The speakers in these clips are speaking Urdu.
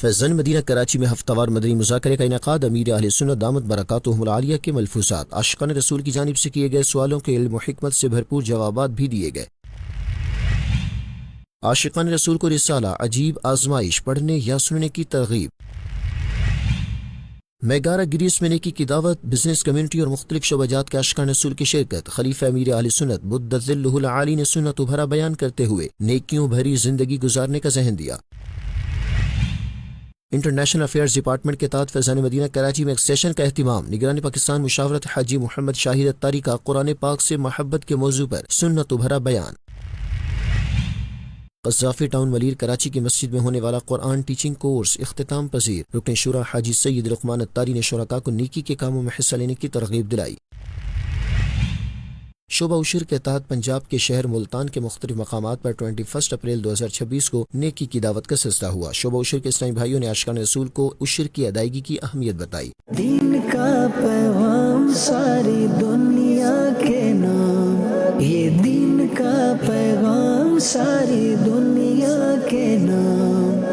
فیضان مدینہ کراچی میں ہفتہ وار مدنی مذاکرے کا انعقاد۔ امیر اہل سنت دامت برکاتہم العالیہ کے ملفوظات، عاشقان رسول کی جانب سے کیے گئے سوالوں کے علم و حکمت سے بھرپور جوابات بھی دیے گئے۔ عاشقان رسول کو رسالہ، عجیب آزمائش، پڑھنے یا سننے کی ترغیب۔ میگارہ گریس میں نیکی کی دعوت، بزنس کمیونٹی اور مختلف شعبہ جات کے عاشقان رسول کی شرکت۔ خلیفہ امیر اہل سنت بدت ظلہ العالی نے سنت و بھرا بیان کرتے ہوئے نیکیوں بھری زندگی گزارنے کا ذہن دیا۔ انٹرنیشنل افیئرز ڈپارٹمنٹ کے تحت فیضان مدینہ کراچی میں ایک سیشن کا اہتمام۔ نگران پاکستان مشاورت حاجی محمد شاہد اتاری کا قرآن پاک سے محبت کے موضوع پر سنت و بھرا بیان۔ قذافی ٹاؤن ولیر کراچی کی مسجد میں ہونے والا قرآن ٹیچنگ کورس اختتام پذیر۔ رکن شورا حاجی سید لقمان اتاری نے شرکاء کو نیکی کے کاموں میں حصہ لینے کی ترغیب دلائی۔ شعبہ عشر کے تحت پنجاب کے شہر ملتان کے مختلف مقامات پر 21 اپریل 2026 کو نیکی کی دعوت کا سلسلہ ہوا۔ شعبہ عشر کے اسلامی بھائیوں نے عاشقان رسول کو عشر کی ادائیگی کی اہمیت بتائی۔ دین کا پیغام ساری دنیا کے نام، یہ دین کا پیغام ساری دنیا کے نام،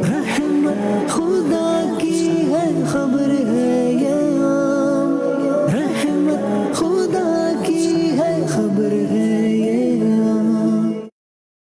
رحمت خدا کی ہے خبر ہے یہ عام، رحمت خدا کی ہے خبر ہے یہ عام۔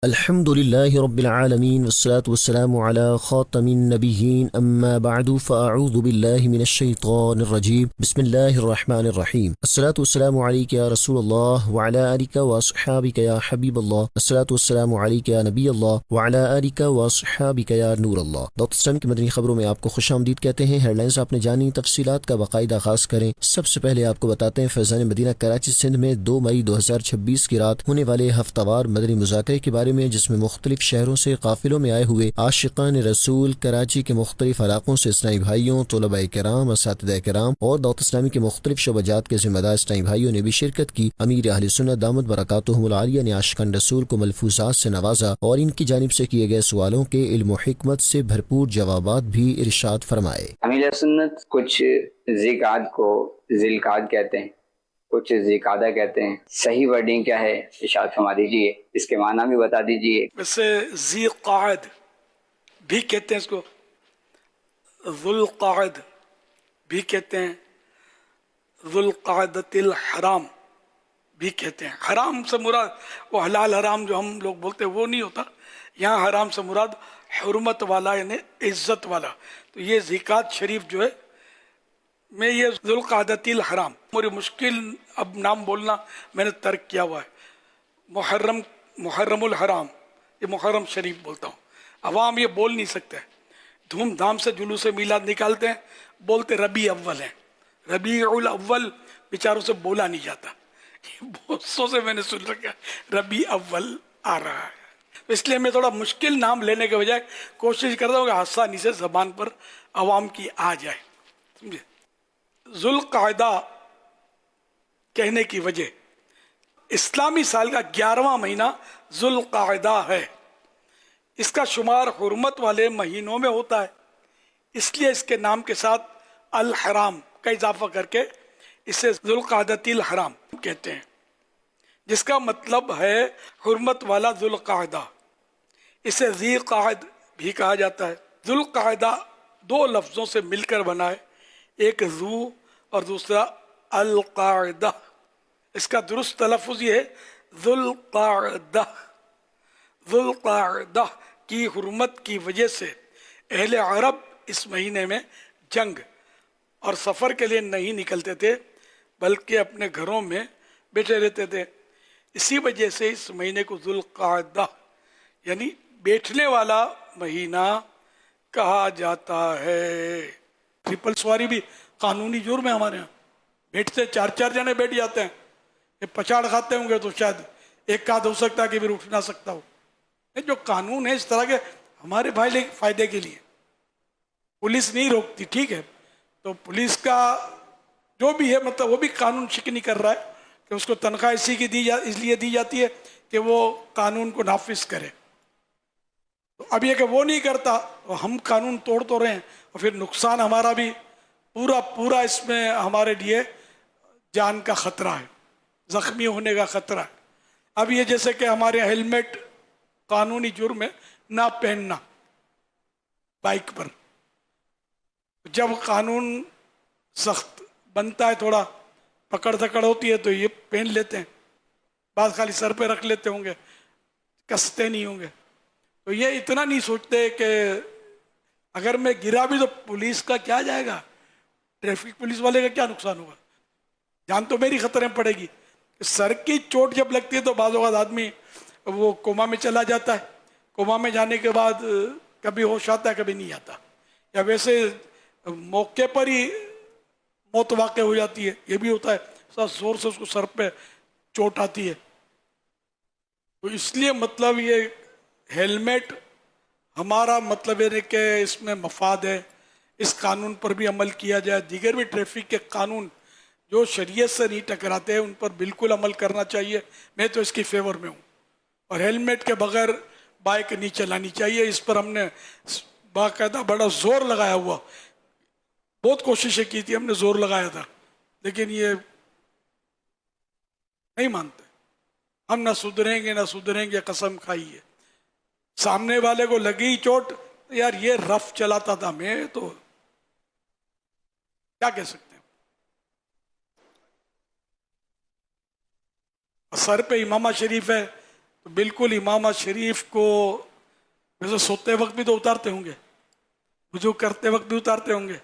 الحمد للہ رب العالمین والصلاة والسلام علی خاتم النبیین، اما بعد فاعوذ باللہ من الشیطان الرجیم، بسم اللہ الرحمن الرحیم۔ الصلاة والسلام علیک یا رسول اللہ وعلی آلک واصحابک یا حبیب اللہ، الصلاة والسلام علیک یا نبی اللہ وعلی آلک واصحابک یا نور اللہ۔ ڈاکٹر اسلام کی مدنی خبروں میں آپ کو خوش آمدید کہتے ہیں۔ ہیڈ لائنز آپ نے جانی، تفصیلات کا باقاعدہ آغاز کریں۔ سب سے پہلے آپ کو بتاتے ہیں فیضان مدینہ کراچی سندھ میں 2 مئی 2026 کی رات ہونے والے ہفتہ وار مدنی مذاکرے کے بارے میں، جس میں مختلف شہروں سے قافلوں میں آئے ہوئے عاشقان رسول کراچی کے مختلف علاقوں سے اسلامی بھائیوں، طلباء کرام، اساتذہ کرام اور دعوت اسلامی کے مختلف شعبہ جات کے ذمہ دار اسلامی بھائیوں نے بھی شرکت کی۔ امیر اہل سنت دامت برکاتہم العالیہ نے عاشقان رسول کو ملفوظات سے نوازا اور ان کی جانب سے کیے گئے سوالوں کے علم و حکمت سے بھرپور جوابات بھی ارشاد فرمائے۔ امیر سنت کچھ ذکات کو ذلقعد کہتے ہیں، کچھ ذیقعدہ کہتے ہیں، صحیح ورڈنگ کیا ہے ارشاد فرما دیجیے، اس کے معنی بھی بتا دیجیے۔ ویسے ذیقعد بھی کہتے ہیں، اس کو ذوالقعد بھی کہتے ہیں، ذوالقعدۃ الحرام بھی کہتے ہیں۔ حرام سے مراد وہ حلال حرام جو ہم لوگ بولتے ہیں وہ نہیں ہوتا، یہاں حرام سے مراد حرمت والا یعنی عزت والا۔ تو یہ ذیقعد شریف جو ہے میں یہ ذوالقعدۃ الحرام، میری مشکل اب نام بولنا میں نے ترک کیا ہوا ہے۔ محرم الحرام، یہ محرم شریف بولتا ہوں۔ عوام یہ بول نہیں سکتے، دھوم دھام سے جلوس میلاد نکالتے ہیں، بولتے ربیع اول ہیں، ربیع الاول بیچاروں سے بولا نہیں جاتا، بہت سو سے میں نے سن رکھا ربیع اول آ رہا ہے۔ اس لیے میں تھوڑا مشکل نام لینے کے بجائے کوشش کرتا ہوں کہ آسانی سے زبان پر عوام کی آ جائے، سمجھے۔ ذوالقعدہ کہنے کی وجہ، اسلامی سال کا 11واں مہینہ ذوالقعدہ ہے، اس کا شمار حرمت والے مہینوں میں ہوتا ہے، اس لیے اس کے نام کے ساتھ الحرام کا اضافہ کر کے اسے ذوالقعدۃ الحرام کہتے ہیں، جس کا مطلب ہے حرمت والا ذوالقعدہ۔ اسے ذی قعد بھی کہا جاتا ہے۔ ذوالقعدہ 2 لفظوں سے مل کر بنا ہے، ایک ذو اور دوسرا القاعدہ۔ اس کا درست تلفظ یہ ہے ذوالقعدہ۔ ذوالقعدہ کی حرمت کی وجہ سے اہل عرب اس مہینے میں جنگ اور سفر کے لیے نہیں نکلتے تھے، بلکہ اپنے گھروں میں بیٹھے رہتے تھے۔ اسی وجہ سے اس مہینے کو ذوالقعدہ یعنی بیٹھنے والا مہینہ کہا جاتا ہے۔ ٹرپل سواری بھی قانونی جرم ہے ہمارے یہاں، بیٹھتے 4 جنے بیٹھ جاتے ہیں، یہ پچاڑ کھاتے ہوں گے تو شاید ایک آدھ ہو سکتا ہے کہ پھر اٹھ نہ سکتا ہو۔ یہ جو قانون ہے اس طرح کے ہمارے بھائی فائدے کے لیے، پولیس نہیں روکتی، ٹھیک ہے، تو پولیس کا جو بھی ہے مطلب وہ بھی قانون شکنی کر رہا ہے کہ اس کو تنخواہ اس لیے دی جاتی ہے کہ وہ قانون کو نافذ کرے۔ تو اب یہ کہ وہ نہیں کرتا، ہم قانون توڑ تو رہے ہیں، اور پھر نقصان ہمارا بھی پورا اس میں ہمارے لیے جان کا خطرہ ہے، زخمی ہونے کا خطرہ ہے۔ اب یہ جیسے کہ ہمارے ہیلمٹ قانونی جرم ہے نہ پہننا بائک پر، جب قانون سخت بنتا ہے، تھوڑا پکڑ دھکڑ ہوتی ہے تو یہ پہن لیتے ہیں، بعض خالی سر پہ رکھ لیتے ہوں گے، کستے نہیں ہوں گے. تو یہ اتنا نہیں سوچتے کہ اگر میں گرا بھی تو پولیس کا کیا جائے گا، ٹریفک پولیس والے کا کیا نقصان ہوگا، جان تو میری خطرے میں پڑے گی. سر کی چوٹ جب لگتی ہے تو بعض اوقات آدمی وہ کوما میں چلا جاتا ہے، کوما میں جانے کے بعد کبھی ہوش آتا ہے کبھی نہیں آتا، یا ویسے موقع پر ہی موت واقع ہو جاتی ہے، یہ بھی ہوتا ہے، ساتھ زور سے اس کو سر پہ چوٹ آتی ہے. تو اس لیے مطلب یہ ہیلمٹ ہمارا مطلب ہے کہ اس میں مفاد ہے، اس قانون پر بھی عمل کیا جائے. دیگر بھی ٹریفک کے قانون جو شریعت سے نہیں ٹکراتے ہیں ان پر بالکل عمل کرنا چاہیے. میں تو اس کی فیور میں ہوں. اور ہیلمٹ کے بغیر بائک نہیں چلانی چاہیے. اس پر ہم نے باقاعدہ بڑا زور لگایا ہوا، بہت کوششیں کی تھی، ہم نے زور لگایا تھا، لیکن یہ نہیں مانتے. ہم نہ سدھریں گے قسم کھائی ہے. سامنے والے کو لگی چوٹ، یار یہ رف چلاتا تھا، میں تو کیا کہہ سکتے ہیں. سر پہ امامہ شریف ہے تو بالکل امامہ شریف کو ویسے سوتے وقت بھی تو اتارتے ہوں گے، وضو کرتے وقت بھی اتارتے ہوں گے،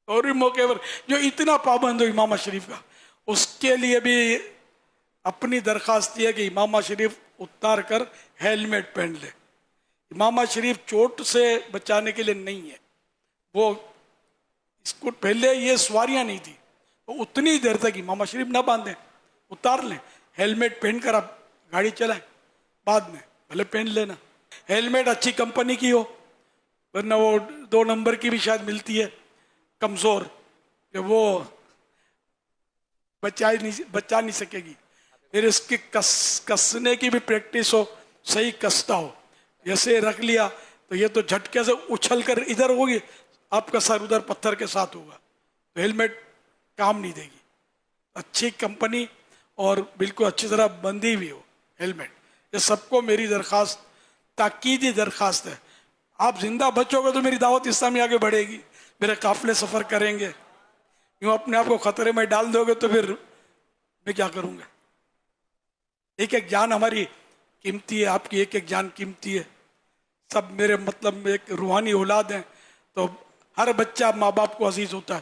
اور بھی موقع پر جو اتنا پابند ہو امامہ شریف کا، اس کے لیے بھی اپنی درخواست یہ ہے کہ امامہ شریف اتار کر ہیلمٹ پہن لے. امامہ شریف چوٹ سے بچانے کے لیے نہیں ہے، وہ اس کو پہلے یہ سواریاں نہیں تھی، وہ اتنی دیر تک امامہ شریف نہ باندھیں، اتار لیں، ہیلمٹ پہن کر آپ گاڑی چلائیں، بعد میں بھلے پہن لینا. ہیلمٹ اچھی کمپنی کی ہو، ورنہ وہ 2 نمبر کی بھی شاید ملتی ہے کمزور، کہ وہ بچا نہیں سکے گی. پھر اس کی کسنے کی بھی پریکٹس ہو، صحیح کستا ہو. جیسے رکھ لیا تو یہ تو جھٹکے سے اچھل کر ادھر ہوگی، آپ کا سر ادھر پتھر کے ساتھ ہوگا، تو ہیلمٹ کام نہیں دے گی. اچھی کمپنی اور بالکل اچھی طرح بندھی بھی ہو ہیلمٹ. یہ سب کو میری درخواست، تاکیدی درخواست ہے. آپ زندہ بچو گے تو میری دعوت اسلامی آگے بڑھے گی، میرے قافلے سفر کریں گے. یوں اپنے آپ کو خطرے میں ڈال دو گے تو پھر میں کیا کروں گا. ایک ایک جان ہماری قیمتی ہے، آپ کی ایک ایک جان قیمتی ہے. سب میرے مطلب ایک روحانی اولاد ہیں، تو ہر بچہ ماں باپ کو عزیز ہوتا ہے.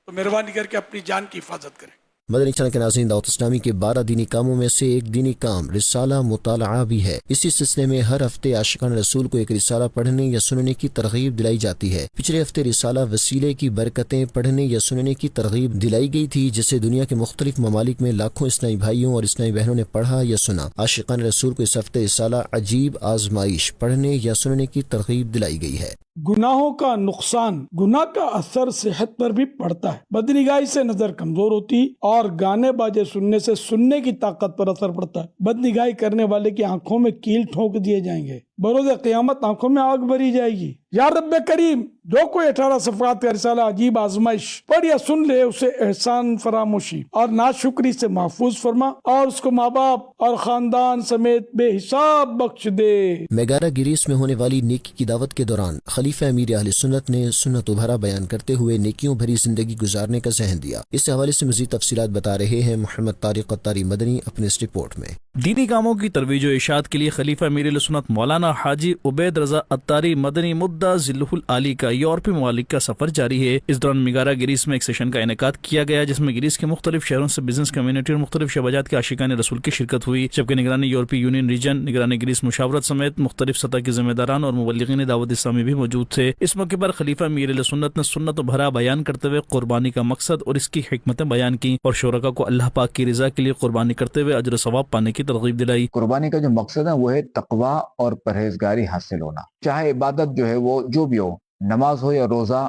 تو مہربانی کر کے اپنی جان کی حفاظت کریں. مدنی چینل کے ناظرین، دعوت اسلامی کے 12 دینی کاموں میں سے ایک دینی کام رسالہ مطالعہ بھی ہے. اسی سلسلے میں ہر ہفتے عاشقان رسول کو ایک رسالہ پڑھنے یا سننے کی ترغیب دلائی جاتی ہے. پچھلے ہفتے رسالہ وسیلے کی برکتیں پڑھنے یا سننے کی ترغیب دلائی گئی تھی، جسے دنیا کے مختلف ممالک میں لاکھوں اسلامی بھائیوں اور اسلامی بہنوں نے پڑھا یا سنا. عاشقان رسول کو اس ہفتے رسالہ عجیب آزمائش پڑھنے یا سننے کی ترغیب دلائی گئی ہے. گناہوں کا نقصان، گناہ کا اثر صحت پر بھی پڑتا ہے. بدنگاہی سے نظر کمزور ہوتی اور گانے باجے سننے سے سننے کی طاقت پر اثر پڑتا ہے. بدنگاہی کرنے والے کی آنکھوں میں کیل ٹھونک دیے جائیں گے، بروز قیامت آنکھوں میں آگ بھری جائے گی. یا رب کریم، جو کوئی 18 صفحات کا رسالہ عجیب آزمائش پڑھ یا سن لے، اسے احسان فراموشی اور ناشکری سے محفوظ فرما، اور اس کو ماں باپ اور خاندان سمیت بے حساب بخش دے. میگارا گریس میں ہونے والی نیکی کی دعوت کے دوران خلیفہ امیر اہل سنت نے سنت و بھرا بیان کرتے ہوئے نیکیوں بھری زندگی گزارنے کا ذہن دیا. اس حوالے سے مزید تفصیلات بتا رہے ہیں محمد طارق قطاری مدنی اپنے اس رپورٹ میں. دینی کاموں کی ترویج و اشاعت کے لیے خلیفہ امیر اہل سنت مولانا حاجی عبید رضا عطاری مدنی مدعا ذلہ العالی کا یورپی ممالک کا سفر جاری ہے. اس دوران میگارا گریس میں ایک سیشن کا انعقاد کیا گیا، جس میں گریس کے مختلف شہروں سے بزنس کمیونٹی اور مختلف شعبات کے عاشقان رسول کی شرکت ہوئی، جبکہ نگرانی یورپی یونین ریجن، نگرانی گریس مشاورت سمیت مختلف سطح کے ذمہ داران اور مبلغین دعوت اسلامی بھی موجود تھے. اس موقع پر خلیفہ امیر اہل سنت نے سنت و بھرا بیان کرتے ہوئے قربانی کا مقصد اور اس کی حکمتیں بیان کی، اور شرکاء کو اللہ پاک کی رضا کے لیے قربانی کرتے ہوئے اجر و ثواب پانے کی ترغیب دلائی. قربانی کا جو مقصد ہے وہ ہے تقوی اور پرہیزگاری حاصل ہونا. چاہے عبادت جو ہے وہ جو بھی ہو، نماز ہو یا روزہ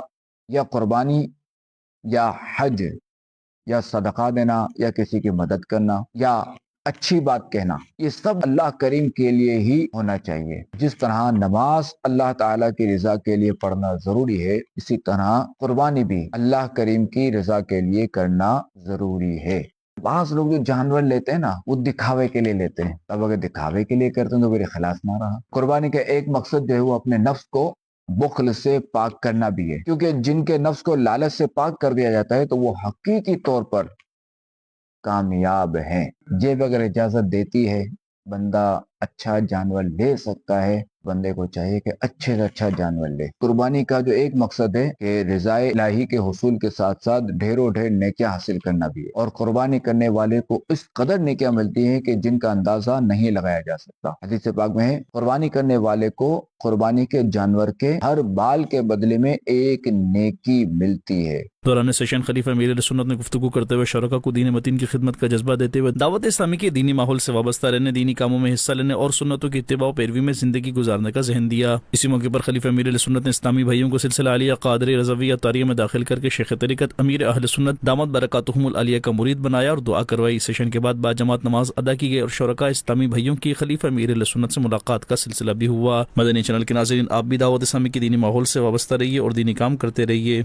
یا قربانی یا حج یا صدقہ دینا یا کسی کی مدد کرنا یا اچھی بات کہنا، یہ سب اللہ کریم کے لیے ہی ہونا چاہیے. جس طرح نماز اللہ تعالیٰ کی رضا کے لیے پڑھنا ضروری ہے، اسی طرح قربانی بھی اللہ کریم کی رضا کے لیے کرنا ضروری ہے. بعض لوگ جو جانور لیتے ہیں نا، وہ دکھاوے کے لیے لیتے ہیں. اب اگر دکھاوے کے لیے کرتے ہیں تو پھر اخلاص نہ رہا. قربانی کا ایک مقصد جو ہے وہ اپنے نفس کو بخل سے پاک کرنا بھی ہے، کیونکہ جن کے نفس کو لالچ سے پاک کر دیا جاتا ہے تو وہ حقیقی طور پر کامیاب ہیں۔ جیب اگر اجازت دیتی ہے بندہ اچھا جانور لے سکتا ہے، بندے کو چاہیے کہ اچھے سے اچھا جانور لے۔ قربانی کا جو ایک مقصد ہے کہ رضائے الہی کے حصول کے ساتھ ساتھ ڈھیروں ڈھیر نیکیاں حاصل کرنا بھی ہے، اور قربانی کرنے والے کو اس قدر نیکیاں ملتی ہیں کہ جن کا اندازہ نہیں لگایا جا سکتا۔ حدیث پاک میں ہے قربانی کرنے والے کو قربانی کے جانور کے ہر بال کے بدلے میں ایک نیکی ملتی ہے۔ دوران سیشن خلیفہ امیر سنت نے گفتگو کرتے ہوئے شرکاء کو دین متین کی خدمت کا جذبہ دیتے ہوئے دعوت اسلامی کے دینی ماحول سے وابستہ رہنے، دینی کاموں میں حصہ لینے اور سنتوں کی اتباع و پیروی میں زندگی گزارنے کا ذہن دیا۔ اسی موقع پر خلیفہ امیر سنت نے اسلامی بھائیوں کو سلسلہ عالیہ قادری رضویہ طاریہ میں داخل کر کے شیخ طریقت امیر اہل سنت دامت برکاتہم العالیہ کا مرید بنایا اور دعا کروائی۔ سیشن کے بعد باجماعت نماز ادا کی گئی اور شرکاء اسلامی بھائیوں کی خلیفہ امیر سنت سے ملاقات کا سلسلہ بھی ہوا۔ مدنی چینل کے ناظرین، آپ بھی دعوت اسلامی کے دینی ماحول سے وابستہ رہیے اور دینی کام کرتے رہیے۔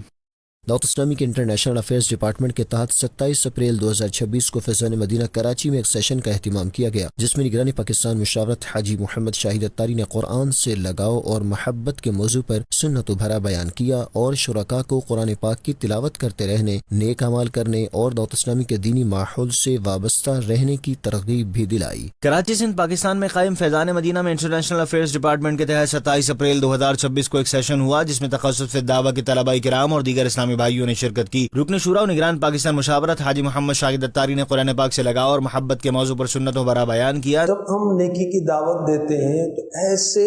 دعوت اسلامی کے انٹرنیشنل افیئرز ڈپارٹمنٹ کے تحت 27 اپریل 2026 کو فیضان مدینہ کراچی میں ایک سیشن کا اہتمام کیا گیا، جس میں نگرانی پاکستان مشاورت حاجی محمد شاہد اتاری نے قرآن سے لگاؤ اور محبت کے موضوع پر سنت و بھرا بیان کیا اور شرکاء کو قرآن پاک کی تلاوت کرتے رہنے، نیک اعمال کرنے اور دعوت اسلامی کے دینی ماحول سے وابستہ رہنے کی ترغیب بھی دلائی۔ کراچی سندھ پاکستان میں قائم فیضان مدینہ میں انٹرنیشنل افیئرز ڈپارٹمنٹ کے تحت 27 اپریل 2026 کو ایک سیشن ہوا، جس میں تخصص فی الدعوہ کے طلباء کرام اور دیگر اسلامی بھائیوں نے شرکت کی۔ رکن شورا و نگران پاکستان مشاورت حاجی محمد شاہد اتاری نے قرآن پاک سے لگاؤ اور محبت کے موضوع پر سنت و برا بیان کیا۔ جب ہم نیکی کی دعوت دیتے ہیں تو ایسے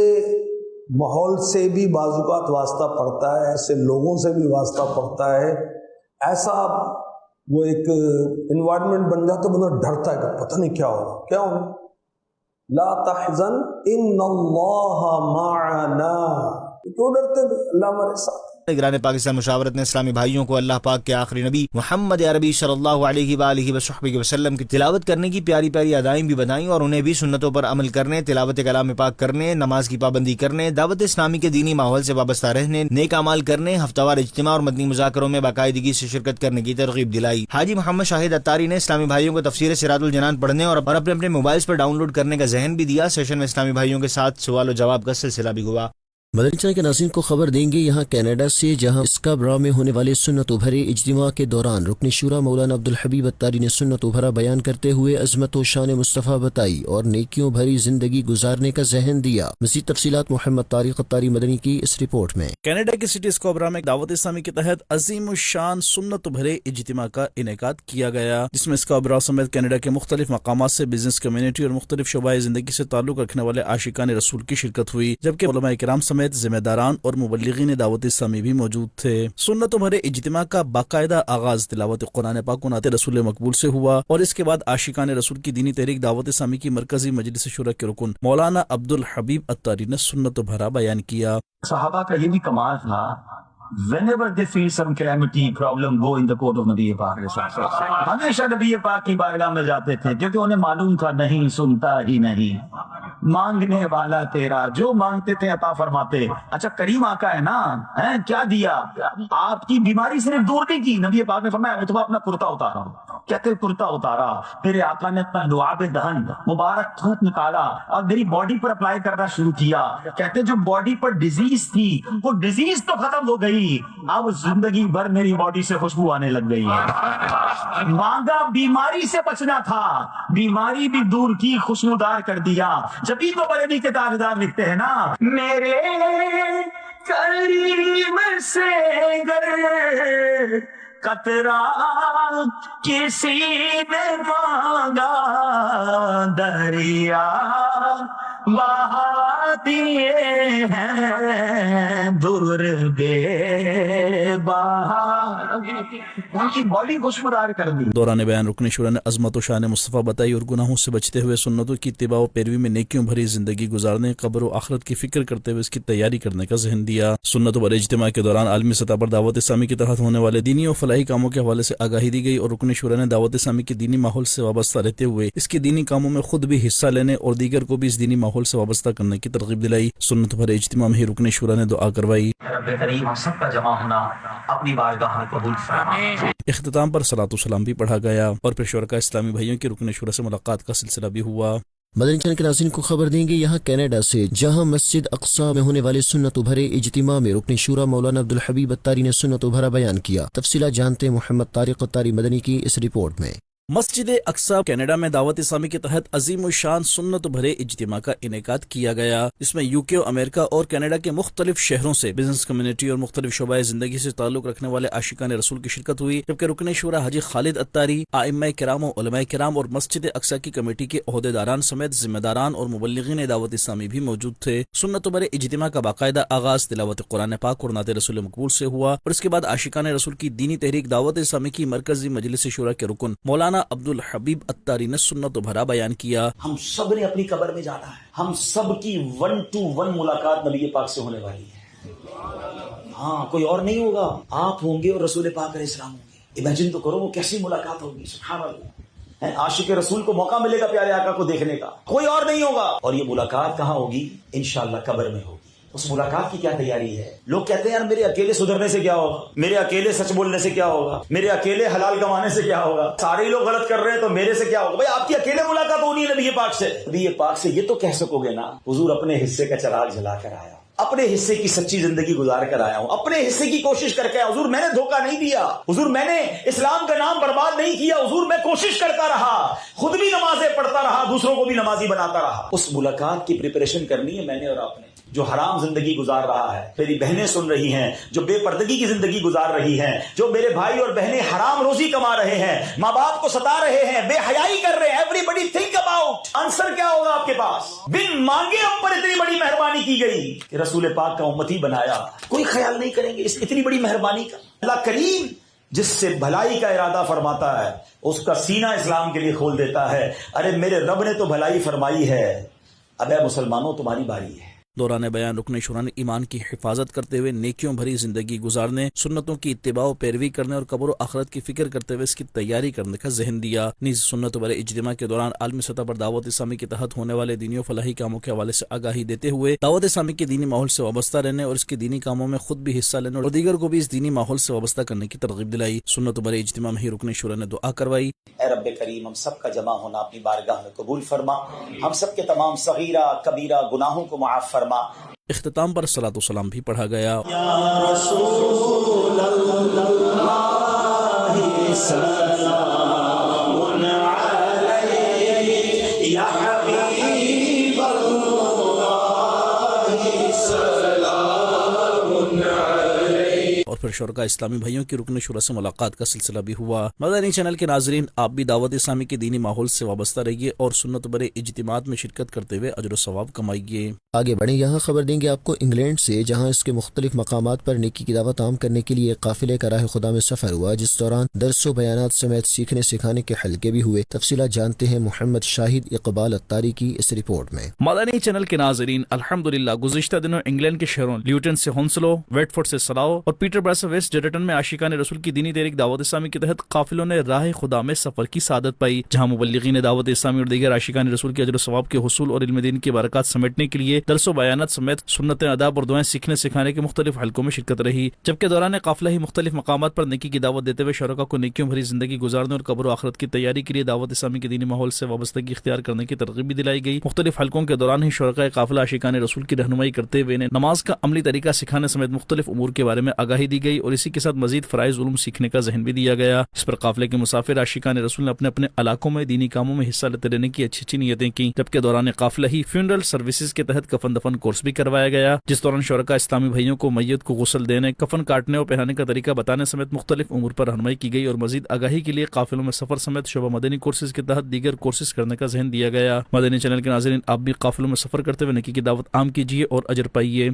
ماحول سے بھی بعض اوقات واسطہ پڑتا ہے، ایسے لوگوں سے بھی واسطہ پڑتا ہے، ایسا وہ ایک انوائرمنٹ بن جاتا ہے، بندہ ڈرتا ہے کہ پتہ نہیں کیا ہوگا، کیا ہوگا۔ لا تحزن ان اللہ معنا، کیوں ڈرتے؟ اللہ ہمارے ساتھ۔ نگران پاکستان مشاورت نے اسلامی بھائیوں کو اللہ پاک کے آخری نبی محمد عربی صلی اللہ علیہ وآلہ وصحبہ وسلم کی تلاوت کرنے کی پیاری پیاری ادائیں بھی بتائیں اور انہیں بھی سنتوں پر عمل کرنے، تلاوت کلام پاک کرنے، نماز کی پابندی کرنے، دعوت اسلامی کے دینی ماحول سے وابستہ رہنے، نیک اعمال کرنے، ہفتہ وار اجتماع اور مدنی مذاکروں میں باقاعدگی سے شرکت کرنے کی ترغیب دلائی۔ حاجی محمد شاہد اتاری نے اسلامی بھائیوں کو تفسیر سراج الجنان پڑھنے اور اپنے اپنے موبائلز پر ڈاؤن لوڈ کرنے کا ذہن بھی دیا۔ سیشن میں اسلامی بھائیوں کے ساتھ سوال و جواب کا سلسلہ بھی ہوا۔ مدنی چینل کے ناظرین کو خبر دیں گے یہاں کینیڈا سے، جہاں اسکابرا میں ہونے والے سنت و بھرے اجتماع کے دوران رکن شورا مولانا عبدالحبیب اتاری نے سنت و بھرا بیان کرتے ہوئے عظمت و شان مصطفیٰ بتائی اور نیکیوں بھری زندگی گزارنے کا ذہن دیا۔ مزید تفصیلات محمد طارق اتاری مدنی کی اس رپورٹ میں۔ کینیڈا کی سٹی اسکابرا میں دعوت اسلامی کے تحت عظیم الشان سنت و بھرے اجتماع کا انعقاد کیا گیا، جس میں اسکابرا سمیت کینیڈا کے مختلف مقامات سے بزنس کمیونٹی اور مختلف شعبۂ زندگی سے تعلق رکھنے والے عاشقان رسول کی شرکت ہوئی، جبکہ علماء کرام سمیت ذمہ داران اور مبلغین دعوت اسلامی بھی موجود تھے۔ سنت و بھرے اجتماع کا باقاعدہ آغاز تلاوت قرآن پاک و نعت رسول مقبول سے ہوا اور اس کے بعد عاشقان رسول کی دینی تحریک دعوت اسلامی کی مرکزی مجلس شورا کے رکن مولانا عبدالحبیب اتاری نے سنت و بھرا بیان کیا۔ صحابہ کا یہ بھی کمال تھا، whenever they feel some calamity, problem, go in the court of نبی پاک علیہ السلام۔ ہمیشہ نبی پاک کی بارگاہ میں جاتے تھے کیونکہ انہیں معلوم تھا نہیں سنتا ہی نہیں، مانگنے والا تیرا، جو مانگتے تھے عطا فرماتے۔ اچھا کریم آقا ہے نا، کیا دیا؟ آپ کی بیماری صرف دور نہیں کی، نبی پاک نے فرمایا میں تمہیں اپنا کرتا اتارا ہوں۔ کہتے کرتا اتارا، میرے آقا نے اپنا لعاب دہن مبارک تھوک نکالا اور میری باڈی پر اپلائی کرنا شروع کیا۔ کہتے جو باڈی پر ڈیزیز تھی وہ ڈیزیز تو ختم ہو گئی، اب زندگی بھر میری باڈی سے خوشبو آنے لگ گئی ہے۔ مانگا بیماری سے بچنا تھا، بیماری بھی دور کی، خوشبودار کر دیا۔ جبھی تو بریلی کے تاجدار لکھتے ہیں نا، میرے کریم سے گر قطرہ کسی نے مانگا، دریا بہا دیے ہیں در بے بہا، ان کی باڈی خوشبودار کر دی۔ دوران بیان رکن شورا نے عظمت و شان مصطفیٰ بتائی اور گناہوں سے بچتے ہوئے سنتوں کی اتباع و پیروی میں نیکیوں بھری زندگی گزارنے، قبر و آخرت کی فکر کرتے ہوئے اس کی تیاری کرنے کا ذہن دیا۔ سنت و بھرے اجتماع کے دوران عالمی سطح پر دعوت اسلامی کے تحت ہونے والے دینی اور فلاحی کاموں کے حوالے سے آگاہی دی گئی اور رکن شورا نے دعوت اسلامی کے دینی ماحول سے وابستہ رہتے ہوئے اس کے دینی کاموں میں خود بھی حصہ لینے اور دیگر کو بھی اس دینی ماحول سے وابستہ کرنے کی ترغیب دلائی۔ سنت بھرے اجتماع میں ہی رکن شورا نے دعا کروائی۔ رب کریم ہم سب کا جمع ہونا اپنی بارگاہ میں قبول فرما۔ اختتام پر صلاۃ و سلام بھی پڑھا گیا اور پھر شرکاء اسلامی بھائیوں کی رکن شورا سے ملاقات کا سلسلہ بھی ہوا۔ مدنی چینل کے ناظرین کو خبر دیں گے یہاں کینیڈا سے، جہاں مسجد اقصی میں ہونے والے سنت و بھرے اجتماع میں رکن شورا مولانا عبدالحبیب اتاری نے سنت و بھرا بیان کیا۔ تفصیلات جانتے ہیں محمد طارق اتاری مدنی کی اس رپورٹ میں۔ مسجد اقصی کینیڈا میں دعوت اسلامی کے تحت عظیم الشان سنت بھرے اجتماع کا انعقاد کیا گیا، اس میں یو کے، امریکہ اور کینیڈا کے مختلف شہروں سے بزنس کمیونٹی اور مختلف شعبۂ زندگی سے تعلق رکھنے والے عاشقان رسول کی شرکت ہوئی، جبکہ رکن شورا حاجی خالد اتاری، ائمہ کرام و علماء کرام اور مسجد اقصی کی کمیٹی کے عہدیداران سمیت ذمہ داران اور مبلغین دعوت اسلامی بھی موجود تھے۔ سنت بھرے اجتماع کا باقاعدہ آغاز تلاوت قرآن پاک اور نعت رسول مقبول سے ہوا، اور اس کے بعد عاشقان رسول کی دینی تحریک دعوت اسلامی کی مرکزی مجلس شورا کے رکن مولانا عبدالحبیب اتاری نے سنت بھرا بیان کیا۔ ہم سب نے اپنی قبر میں جانا ہے، ہم سب کی 1 to 1 ملاقات نبی پاک سے ہونے والی ہے۔ ہاں، کوئی اور نہیں ہوگا، آپ ہوں گے اور رسول پاک علیہ السلام ہوں گے۔ امیجن تو کرو وہ کیسی ملاقات ہوگی، سبحان اللہ۔ عاشق رسول کو موقع ملے گا پیارے آقا کو دیکھنے کا، کوئی اور نہیں ہوگا، اور یہ ملاقات کہاں ہوگی؟ انشاءاللہ قبر میں ہوگی۔ اس ملاقات کی کیا تیاری ہے؟ لوگ کہتے ہیں یار میرے اکیلے سدھرنے سے کیا ہوگا، میرے اکیلے سچ بولنے سے کیا ہوگا، میرے اکیلے حلال کمانے سے کیا ہوگا، سارے لوگ غلط کر رہے ہیں تو میرے سے کیا ہوگا؟ بھائی آپ کی اکیلے ملاقات ہونی ہے نبی پاک سے۔ نبی پاک سے یہ تو کہہ سکو گے نا، حضور اپنے حصے کا چراغ جلا کر آیا، اپنے حصے کی سچی زندگی گزار کر آیا ہوں، اپنے حصے کی کوشش کر کے آیا، حضور میں نے دھوکہ نہیں دیا، حضور میں نے اسلام کا نام برباد نہیں کیا، حضور میں کوشش کرتا رہا، خود بھی نمازیں پڑھتا رہا، دوسروں کو بھی نمازی بناتا رہا۔ اس ملاقات کی پریپریشن کرنی ہے میں نے اور آپ نے۔ جو حرام زندگی گزار رہا ہے، میری بہنیں سن رہی ہیں، جو بے پردگی کی زندگی گزار رہی ہیں، جو میرے بھائی اور بہنیں حرام روزی کما رہے ہیں، ماں باپ کو ستا رہے ہیں، بے حیائی کر رہے ہیں، ایوری تھنک اباؤٹ آنسر کیا ہوگا آپ کے پاس؟ بن مانگے ہم پر اتنی بڑی مہربانی کی گئی کہ رسول پاک کا امتی بنایا، کوئی خیال نہیں کریں گے اس اتنی بڑی مہربانی کا۔ اللہ کریم جس سے بھلائی کا ارادہ فرماتا ہے اس کا سینہ اسلام کے لیے کھول دیتا ہے۔ ارے میرے رب نے تو بھلائی فرمائی ہے، اب اے مسلمانوں تمہاری باری ہے۔ دوران بیان رکن شورا نے ایمان کی حفاظت کرتے ہوئے نیکیوں بھری زندگی گزارنے، سنتوں کی اتباع و پیروی کرنے اور قبر و آخرت کی فکر کرتے ہوئے اس کی تیاری کرنے کا ذہن دیا۔ نیز سنت بھرے اجتماع کے دوران عالمی سطح پر دعوت اسلامی کے تحت ہونے والے دینی و فلاحی کاموں کے حوالے سے آگاہی دیتے ہوئے دعوت اسلامی کے دینی ماحول سے وابستہ رہنے اور اس کے دینی کاموں میں خود بھی حصہ لینے اور دیگر کو بھی اس دینی ماحول سے وابستہ کرنے کی ترغیب دلائی۔ سنت بھرے اجتماع میں ہی رکن شورا نے دعا کروائی۔ اے رب کریم ہم سب کا جمع ہونا اپنی بارگاہ میں قبول فرما، ہم سب کے تمام صغیرہ کبیرہ گناہوں کو معاف فرما۔ اختتام پر صلاۃ و سلام بھی پڑھا گیا۔ یا رسول اللہ سلام علیک، یا حبیب اللہ سلام علیک۔ اور پھر شرکاء اسلامی بھائیوں کی رکن شورا سے ملاقات کا سلسلہ بھی ہوا۔ مدنی چینل کے ناظرین، آپ بھی دعوت اسلامی کے دینی ماحول سے وابستہ رہیے اور سنت بھرے اجتماعات میں شرکت کرتے ہوئے اجر و ثواب کمائیے۔ آگے بڑھیں، یہاں خبر دیں گے آپ کو انگلینڈ سے، جہاں اس کے مختلف مقامات پر نیکی کی دعوت عام کرنے کے لیے قافلے کا راہ خدا میں سفر ہوا، جس دوران درس و بیانات سمیت سیکھنے سکھانے کے حلقے بھی ہوئے۔ تفصیلات جانتے ہیں محمد شاہد اقبال اتاری کی اس رپورٹ میں۔ مدنی چینل کے ناظرین، الحمدللہ گزشتہ دنوں انگلینڈ کے شہروں لیوٹن سے ہونسلو، ویٹ فورڈ سے سلاؤ اور پیٹربرا سے ویسٹ جیڈرٹن میں عاشقان رسول کی دینی تحریک دعوت اسلامی کے تحت قافلوں نے راہ خدا میں سفر کی سعادت پائی، جہاں مبلغین دعوت اسلامی اور دیگر عاشقان رسول کے اجر و ثواب کے حصول اور علم دین کی برکات سمیٹنے کے لیے درس و بیانات سمیت سنتیں، آداب اور دعائیں سیکھنے سکھانے کے مختلف حلقوں میں شرکت رہی، جبکہ دوران قافلہ ہی مختلف مقامات پر نیکی کی دعوت دیتے ہوئے شرکاء کو نیکیوں بھری زندگی گزارنے اور قبر و آخرت کی تیاری کے لیے دعوت اسلامی کے دینی ماحول سے وابستگی اختیار کرنے کی ترغیب بھی دلائی گئی۔ مختلف حلقوں کے دوران ہی شرکاء قافلہ عاشقان رسول کی رہنمائی کرتے ہوئے نماز کا عملی طریقہ سکھانے سمیت مختلف امور کے بارے میں آگاہی دی گئی اور اسی کے ساتھ مزید فرائض علوم سیکھنے کا ذہن بھی دیا گیا۔ اس پر قافلے کے مسافر عاشقان رسول نے اپنے اپنے علاقوں میں دینی کاموں میں حصہ لیتے رہنے کی اچھی نیتیں کی، جبکہ دوران قافلہ ہی فیونرل سروسز کے تحت کفن دفن کورس بھی کروایا گیا، جس دوران شرکاء اسلامی بھائیوں کو میت کو غسل دینے، کفن کاٹنے اور پہنانے کا طریقہ بتانے سمیت مختلف امور پر رہنمائی کی گئی اور مزید آگاہی کے لیے قافلوں میں سفر سمیت شعبہ مدنی کورسز کے تحت دیگر کورسز کرنے کا ذہن دیا گیا۔ مدنی چینل کے ناظرین، آپ بھی قافلوں میں سفر کرتے ہوئے نیکی کی دعوت عام کیجیے اور اجر پائیے۔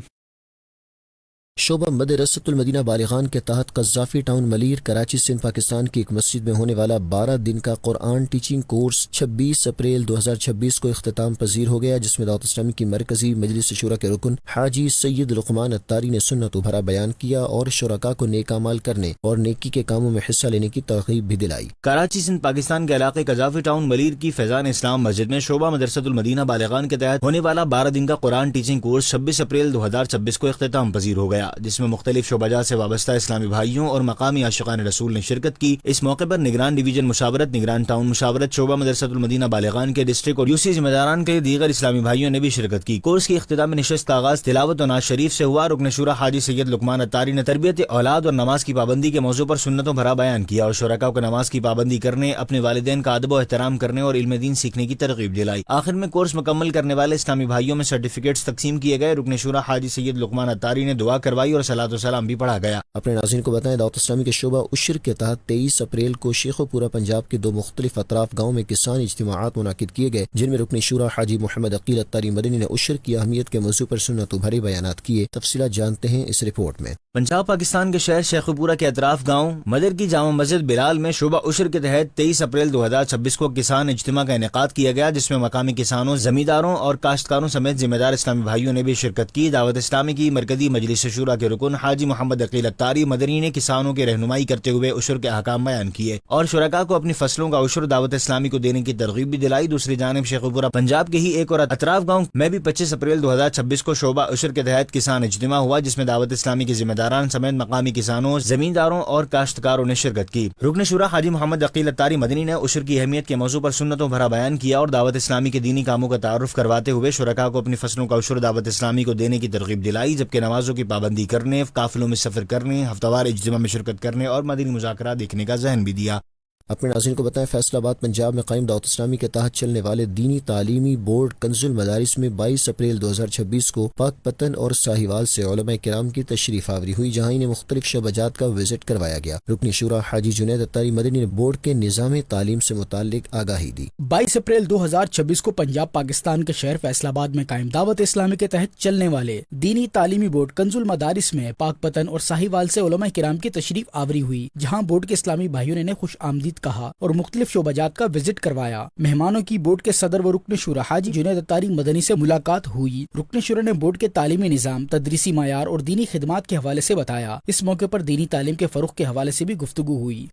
شعبہ مدرسۃ المدینہ بالغان کے تحت قذافی ٹاؤن ملیر کراچی سندھ پاکستان کی ایک مسجد میں ہونے والا 12 دن کا قرآن ٹیچنگ کورس 26 اپریل 2026 کو اختتام پذیر ہو گیا، جس میں دعوت اسلامی کی مرکزی مجلس شورا کے رکن حاجی سید لقمان اتاری نے سنت و بھرا بیان کیا اور شرکاء کو نیک اعمال کرنے اور نیکی کے کاموں میں حصہ لینے کی ترغیب بھی دلائی۔ کراچی سندھ پاکستان کے علاقے قذافی ٹاؤن ملیر کی فیضان اسلام مسجد میں شعبہ مدرسۃ المدینہ بالغان کے تحت ہونے والا 12 دن کا قرآن ٹیچنگ کورس 26 اپریل 2026 کو اختتام پذیر ہو گیا۔ گیا جس میں مختلف شعبہ جات سے وابستہ اسلامی بھائیوں اور مقامی عاشقان رسول نے شرکت کی۔ اس موقع پر نگران ڈویژن مشاورت، نگران ٹاؤن مشاورت، شعبہ مدرسۃ المدینہ بالغان کے ڈسٹرکٹ اور یوسی ذمہ داران کے دیگر اسلامی بھائیوں نے بھی شرکت کی۔ کورس کی اختتامی نشست کا آغاز تلاوت و نعت شریف سے ہوا۔ رکن شورا حاجی سید لقمان اتاری نے تربیت اولاد اور نماز کی پابندی کے موضوع پر سنتوں بھرا بیان کیا اور شرکاء کو نماز کی پابندی کرنے، اپنے والدین کا ادب و احترام کرنے اور علم دین سیکھنے کی ترغیب دلائی۔ آخر میں کورس مکمل کرنے والے اسلامی بھائیوں میں سرٹیفکیٹس تقسیم کیے گئے۔ رکن شورا حاجی سید لقمان اتاری نے دعا کروائی اور صلاۃ و سلام بھی پڑھا گیا۔ اپنے ناظرین کو بتائیں دعوت اسلامی کے شعبہ عشر کے تحت 23 اپریل کو شیخ و پورہ پنجاب کے 2 مختلف اطراف گاؤں میں کسان اجتماعات منعقد کیے گئے، جن میں رکن شورا حاجی محمد عقیل اتاری مدنی نے عشر کی اہمیت کے موضوع پر سنت و بھرے بیانات کیے۔ تفصیلات جانتے ہیں اس رپورٹ میں۔ پنجاب پاکستان کے شہر شیخ پورہ کے اطراف گاؤں مدر کی جامع مسجد بلال میں شعبہ عشر کے تحت 23 اپریل 2026 کو کسان اجتماع کا انعقاد کیا گیا، جس میں مقامی کسانوں، زمینداروں اور کاشتکاروں سمیت ذمہ دار اسلامی بھائیوں نے بھی شرکت کی۔ دعوت اسلامی کی مرکزی مجلس شورا کے رکن حاجی محمد عقیل اتاری مدنی نے کسانوں کی رہنمائی کرتے ہوئے عشر کے احکام بیان کیے اور شرکاء کو اپنی فصلوں کا عشر دعوت اسلامی کو دینے کی ترغیب بھی دلائی۔ دوسری جانب شیخ پورہ پنجاب کے ہی ایک اور اطراف گاؤں میں بھی 25 اپریل 2026 کو شعبہ عشر کے تحت کسان اجتماع ہوا، جس میں دعوت اسلامی کے ذمہ داران سمیت مقامی کسانوں، زمینداروں اور کاشتکاروں نے شرکت کی۔ رکن شورا حاجی محمد عقیل اتاری مدنی نے عشر کی اہمیت کے موضوع پر سنتوں بھرا بیان کیا اور دعوت اسلامی کے دینی کاموں کا تعارف کرواتے ہوئے شرکاء کو اپنی فصلوں کا عشر دعوت اسلامی کو دینے کی ترغیب دلائی، جبکہ نمازوں کی پابندی کرنے، قافلوں میں سفر کرنے، ہفتہ وار اجتماع میں شرکت کرنے اور مدنی مذاکرات دیکھنے کا ذہن بھی دیا۔ اپنے ناظرین کو بتائیں فیصل آباد پنجاب میں قائم دعوت اسلامی کے تحت چلنے والے دینی تعلیمی بورڈ کنز المدارس میں 22 اپریل 2026 کو پاک پتن اور ساہیوال سے علماء کرام کی تشریف آوری ہوئی، جہاں انہیں مختلف شعبہ جات کا وزٹ کروایا گیا۔ رکن شورا حاجی جنید اتاری مدنی نے بورڈ کے نظام تعلیم سے متعلق آگاہی دی۔ 22 اپریل 2026 کو پنجاب پاکستان کے شہر فیصل آباد میں قائم دعوت اسلامی کے تحت چلنے والے دینی تعلیمی بورڈ کنز المدارس میں پاک پتن اور ساہیوال سے علماء کرام کی تشریف آوری ہوئی، جہاں بورڈ کے اسلامی بھائیوں نے خوش آمدید کہا اور مختلف شعبہ جات کا وزٹ کروایا۔ مہمانوں کی بورڈ کے صدر و رکن شورا حاجی جنید اتاری مدنی سے ملاقات ہوئی۔ رکن شورا نے بورڈ کے تعلیمی نظام، تدریسی معیار اور دینی خدمات کے حوالے سے بتایا۔ اس موقع پر دینی تعلیم کے فروغ کے حوالے سے بھی گفتگو ہوئی۔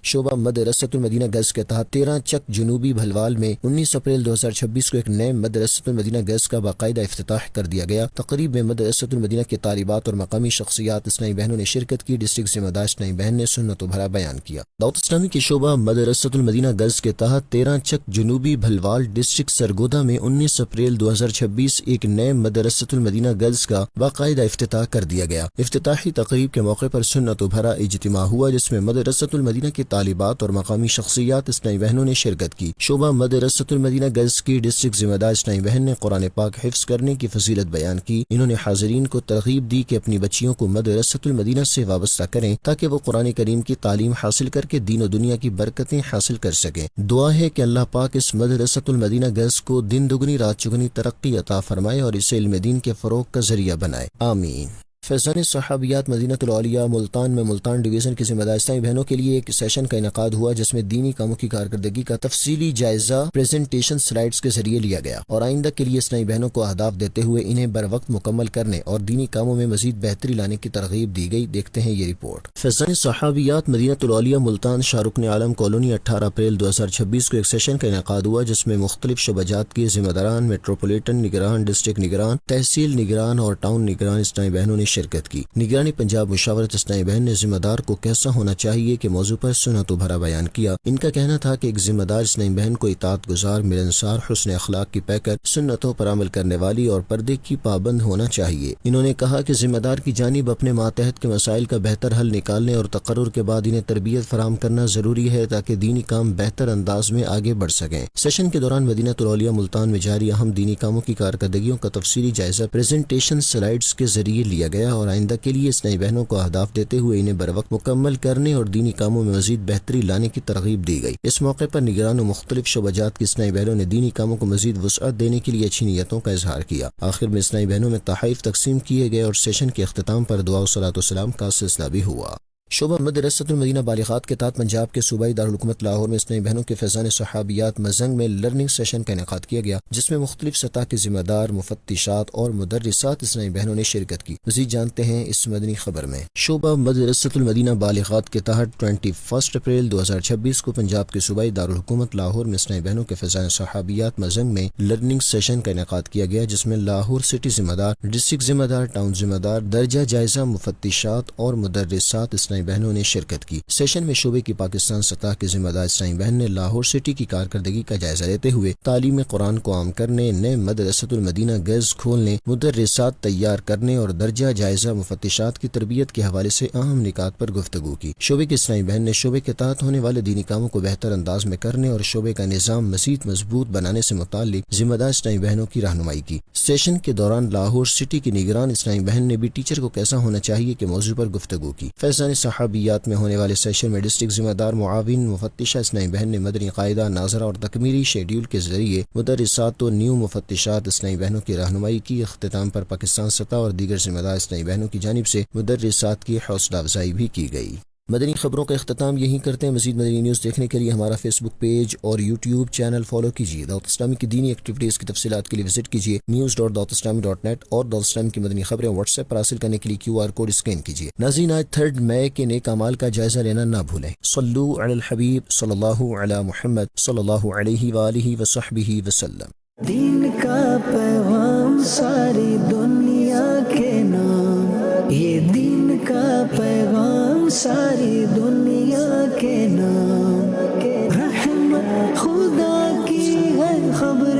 شعبہ مدرسۃ المدینہ گز کے تحت 13 چک جنوبی بھلوال میں 19 اپریل 2026 کو ایک نئے مدرسۃ المدینہ گز کا باقاعدہ افتتاح کر دیا گیا۔ تقریب میں مدرسۃ المدینہ کے طالبات اور مقامی شخصیات اسلامی بہنوں نے شرکت کی۔ ڈسٹرکٹ ذمہ دار اسلامی بہن نے سنت و بھرا بیان کیا۔ دعوت اسلامی کے شعبہ مدرسۃ المدینہ گز کے تحت 13 چک جنوبی بھلوال ڈسٹرکٹ سرگودا میں 19 اپریل 2026 ایک نئے مدرسۃ المدینہ گز کا باقاعدہ افتتاح کر دیا گیا۔ افتتاحی تقریب کے موقع پر سنت و بھرا اجتماع ہوا، جس میں مدرسۃ المدینہ کے طالبات اور مقامی شخصیات اسلامی بہنوں نے شرکت کی۔ شعبہ مدرسۃ المدینہ گز کی ڈسٹرکٹ ذمہ دار اسلامی بہن نے قرآن پاک حفظ کرنے کی فضیلت بیان کی۔ انہوں نے حاضرین کو ترغیب دی کہ اپنی بچیوں کو مدرسۃ المدینہ سے وابستہ کریں تاکہ وہ قرآن کریم کی تعلیم حاصل کر کے دین و دنیا کی برکتیں حاصل کر سکیں۔ دعا ہے کہ اللہ پاک اس مدرسۃ المدینہ گز کو دن دگنی رات چگنی ترقی عطا فرمائے اور اسے علم دین کے فروغ کا ذریعہ بنائے، آمین۔ فیضان صحابیات مدینہ العالیہ ملتان میں ملتان ڈویژن کی ذمہ دار اسلامی بہنوں کے لیے ایک سیشن کا انعقاد ہوا، جس میں دینی کاموں کی کارکردگی کا تفصیلی جائزہ پریزنٹیشن سلائیڈز کے ذریعے لیا گیا اور آئندہ کے لیے اسلامی بہنوں کو اہداف دیتے ہوئے انہیں بر وقت مکمل کرنے اور دینی کاموں میں مزید بہتری لانے کی ترغیب دی گئی۔ دیکھتے ہیں یہ رپورٹ۔ فیضان صحابیات مدینہ العالیہ ملتان شاہ رکن عالم کالونی 18 اپریل 2026 کو ایک سیشن کا انعقاد ہوا، جس میں مختلف شعبہ جات کے ذمہ داران، میٹروپولیٹن نگران، ڈسٹرکٹ نگران، تحصیل نگران اور ٹاؤن نگران اسلامی بہنوں نے شرکت کی۔ نگرانی پنجاب مشاورت اسلامی بہن نے ذمہ دار کو کیسا ہونا چاہیے کے موضوع پر سنت و بھرا بیان کیا۔ ان کا کہنا تھا کہ ایک ذمہ دار اسلامی بہن کو اطاعت گزار، ملنسار، حسن اخلاق کی پیکر، سنتوں پر عمل کرنے والی اور پردے کی پابند ہونا چاہیے۔ انہوں نے کہا کہ ذمہ دار کی جانب اپنے ماتحت کے مسائل کا بہتر حل نکالنے اور تقرر کے بعد انہیں تربیت فراہم کرنا ضروری ہے تاکہ دینی کام بہتر انداز میں آگے بڑھ سکیں۔ سیشن کے دوران مدینہ العالیہ ملتان میں جاری اہم دینی کاموں کی کارکردگیوں کا تفصیلی جائزہ پریزنٹیشن سلائیڈز کے ذریعے لیا گیا اور آئندہ کے لیے اسلامی بہنوں کو اہداف دیتے ہوئے انہیں بر وقت مکمل کرنے اور دینی کاموں میں مزید بہتری لانے کی ترغیب دی گئی۔ اس موقع پر نگران و مختلف شعبہ جات کی اسلامی بہنوں نے دینی کاموں کو مزید وسعت دینے کے لیے اچھی نیتوں کا اظہار کیا۔ آخر میں اسلامی بہنوں میں تحائف تقسیم کیے گئے اور سیشن کے اختتام پر دعا و صلاۃ و سلام کا سلسلہ بھی ہوا۔ شعبہ مدرسۃ المدینہ بالغات کے تحت پنجاب کے صوبائی دارالحکومت لاہور میں اسلامی بہنوں کے فیضان صحابیات مزنگ میں لرننگ سیشن کا انعقاد کیا گیا، جس میں مختلف سطح کے ذمہ دار، مفتشات اور مدرسات اسلامی بہنوں نے شرکت کی۔ مزید جانتے ہیں اس مدنی خبر میں۔ شعبہ مدرسۃ المدینہ بالغات کے تحت 21 اپریل 2026 کو پنجاب کے صوبائی دارالحکومت لاہور میں اسلامی بہنوں کے فیضان صحابیات مزنگ میں لرننگ سیشن کا انعقاد کیا گیا، جس میں لاہور سٹی ذمہ دار، ڈسٹرکٹ ذمہ دار، ٹاؤن ذمہ دار، درجہ جائزہ مفتشات اور مدرسات اسلامی بہنوں نے شرکت کی۔ سیشن میں شعبے کی پاکستان سطح کے ذمہ دار اسلامی بہن نے لاہور سٹی کی کارکردگی کا جائزہ لیتے ہوئے تعلیم قرآن کو عام کرنے، نئے مدرسۃ المدینہ گرلز کھولنے، مدرسات تیار کرنے اور درجہ جائزہ مفتشات کی تربیت کے حوالے سے اہم نکات پر گفتگو کی۔ شعبے کے اسلامی بہن نے شعبے کے تحت ہونے والے دینی کاموں کو بہتر انداز میں کرنے اور شعبے کا نظام مزید مضبوط بنانے سے متعلق ذمہ دار اسلامی بہنوں کی رہنمائی کی۔ سیشن کے دوران لاہور سٹی کی نگران اسلامی بہن نے بھی ٹیچر کو کیسا ہونا چاہیے کے موضوع پر گفتگو کی۔ فیضان صحابیات میں ہونے والے سیشن میں ڈسٹرکٹ ذمہ دار، معاون مفتشہ اسلامی بہن نے مدنی قاعدہ، ناظرہ اور تکمیلی شیڈیول کے ذریعے مدرسات و نیو مفتشات اسلامی بہنوں کی رہنمائی کی۔ اختتام پر پاکستان سطح اور دیگر ذمہ دار اسلامی بہنوں کی جانب سے مدرسات کی حوصلہ افزائی بھی کی گئی۔ مدنی خبروں کا اختتام یہیں کرتے ہیں۔ مزید مدنی نیوز دیکھنے کے لیے ہمارا فیس بک پیج اور یوٹیوب چینل فالو کیجیے۔ دعوت اسلامی کی دینی ایکٹیویٹیز کی تفصیلات کے لیے وزٹ کیجیے news.dawatislami.net اور دعوت اسلامی کی مدنی خبریں واٹس ایپ پر حاصل کرنے کے لیے QR کوڈ اسکین کیجیے۔ ناظرین، آج 3 مئی کے نیک اعمال کا جائزہ لینا نہ بھولیں۔ صلو علی الحبیب صلی اللہ علی محمد صلی اللہ علیہ وآلہ وصحبہ وسلم۔ دین کا پیغام ساری دنیا کے نام، یہ دین کا پیغام ساری دنیا کے نام، رحمت خدا کی ہے خبر